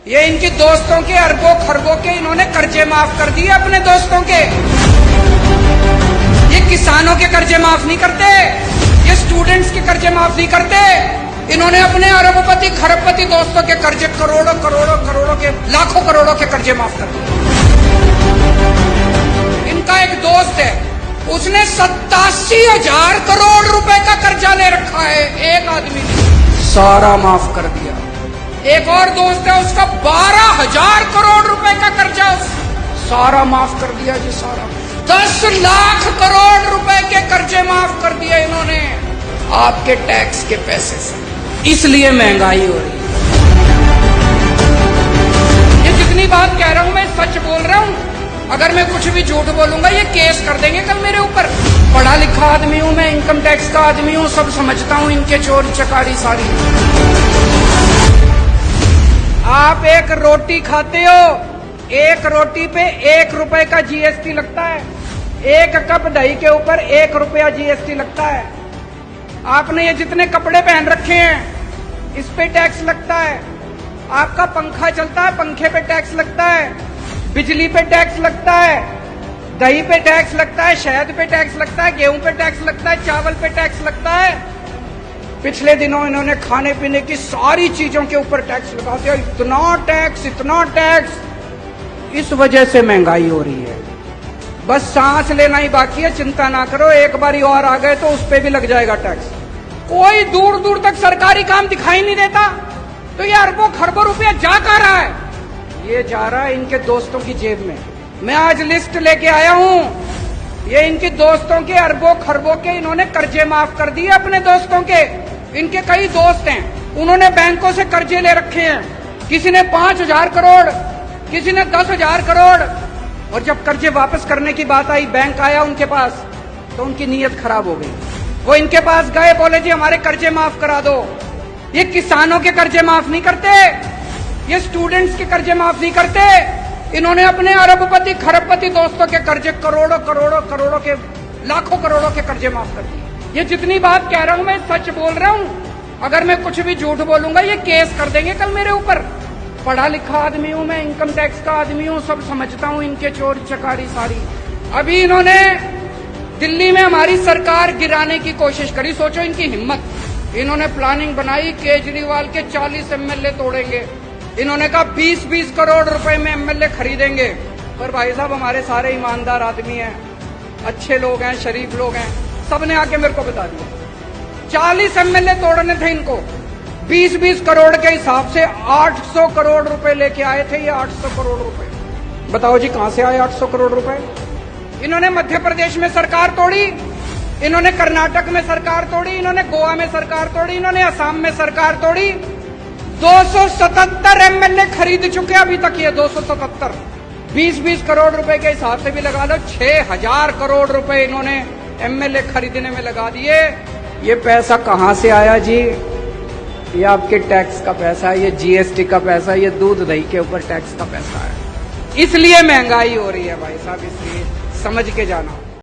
ये इनकी दोस्तों के अरबों खरबों के इन्होंने कर्जे माफ कर दिए अपने दोस्तों के। ये किसानों के कर्जे माफ नहीं करते, ये स्टूडेंट्स के कर्जे माफ नहीं करते। इन्होंने अपने अरबपति खरबपति दोस्तों के कर्जे करोड़ों करोड़ों करोड़ों के लाखों करोड़ों के कर्जे माफ कर दिए। इनका एक दोस्त है, उसने 87,000 करोड़ रुपए का कर्जा ले रखा है, एक आदमी ने सारा माफ कर दिया। एक और दोस्त है, उसका 12,000 करोड़ रुपए का कर्जा सारा माफ कर दिया जी, सारा 10 लाख करोड़ रुपए के कर्जे माफ कर दिए इन्होंने आपके टैक्स के पैसे से। इसलिए महंगाई हो रही है। ये जितनी बात कह रहा हूं मैं सच बोल रहा हूं। अगर मैं कुछ भी झूठ बोलूंगा ये केस कर देंगे कल मेरे ऊपर। पढ़ा लिखा आदमी हूं मैं, इनकम टैक्स का आदमी हूं, सब समझता हूं इनके चोरी चकारी सारी। आप एक रोटी खाते हो, एक रोटी पे 1 रुपए का जीएसटी लगता है। 1 कप दही के ऊपर 1 रुपया जीएसटी लगता है। आपने ये जितने कपड़े पहन रखे हैं इस पे टैक्स लगता है। आपका पंखा चलता है, पंखे पे टैक्स लगता है, बिजली पे टैक्स लगता है, दही पे टैक्स लगता है, शहद पे टैक्स लगता है, गेहूं पे टैक्स लगता है, चावल पे टैक्स लगता है। पिछले दिनों इन्होंने खाने पीने की सारी चीजों के ऊपर टैक्स लगा दिया। इतना टैक्स, इतना टैक्स। इस वजह से महंगाई हो रही है। बस सांस लेना ही बाकी है, चिंता ना करो, एक बारी और आ गए तो उस पे भी लग जाएगा टैक्स। कोई दूर दूर तक सरकारी काम दिखाई नहीं देता, तो ये अरबों खरबों रुपया जा कहाँ रहा है? ये जा रहा है इनके दोस्तों की जेब में। मैं आज लिस्ट लेके आया हूं। ये इनके दोस्तों के अरबों खरबों के इन्होंने कर्जे माफ कर दिए अपने दोस्तों के। इनके कई दोस्त हैं, उन्होंने बैंकों से कर्जे ले रखे हैं। किसी ने 5,000 करोड़, किसी ने 10,000 करोड़। और जब कर्जे वापस करने की बात आई, बैंक आया उनके पास, तो उनकी नीयत खराब हो गई। वो इनके पास गए, बोले जी हमारे कर्जे माफ करा दो। ये किसानों के कर्जे माफ नहीं करते, ये स्टूडेंट्स के कर्जे माफ नहीं करते। इन्होंने अपने अरबपति खरबपति दोस्तों के कर्जे करोड़ों करोड़ों करोड़ों के लाखों करोड़ों के कर्जे माफ कर दिए। ये जितनी बात कह रहा हूं मैं सच बोल रहा हूं। अगर मैं कुछ भी झूठ बोलूंगा ये केस कर देंगे कल मेरे ऊपर। पढ़ा लिखा आदमी हूं मैं, इनकम टैक्स का आदमी हूं, सब समझता हूं इनके चोरी चकारी सारी। अभी इन्होंने दिल्ली में हमारी सरकार गिराने की कोशिश करी, सोचो इनकी हिम्मत। इन्होंने प्लानिंग बनाई, केजरीवाल के 40 एमएलए तोड़ेंगे। इन्होंने कहा 20-20 करोड़ रुपए में एमएलए खरीदेंगे। पर भाई साहब हमारे सारे ईमानदार आदमी हैं, अच्छे लोग हैं, शरीफ लोग हैं, सबने आके मेरे को बता दिया 40 एमएलए तोड़ने थे इनको। 20-20 करोड़ के हिसाब से 800 करोड़ रुपए लेके आए थे ये। 800 करोड़ रुपए बताओ जी कहां से आए 800 करोड़ रुपए? इन्होंने मध्य प्रदेश में सरकार तोड़ी, इन्होंने कर्नाटक में सरकार तोड़ी, इन्होंने गोवा में सरकार तोड़ी, इन्होंने असम में सरकार तोड़ी। 277 एमएलए खरीद चुके अभी तक ये। 277 20-20 करोड़ रुपए के हिसाब से भी लगा लो, 6,000 करोड़ रुपए इन्होंने एमएलए खरीदने में लगा दिए। ये पैसा कहां से आया जी? ये आपके टैक्स का पैसा है, ये जीएसटी का पैसा है, ये दूध दही के ऊपर टैक्स का पैसा है। इसलिए महंगाई हो रही है भाई साहब, इसलिए समझ के जाना।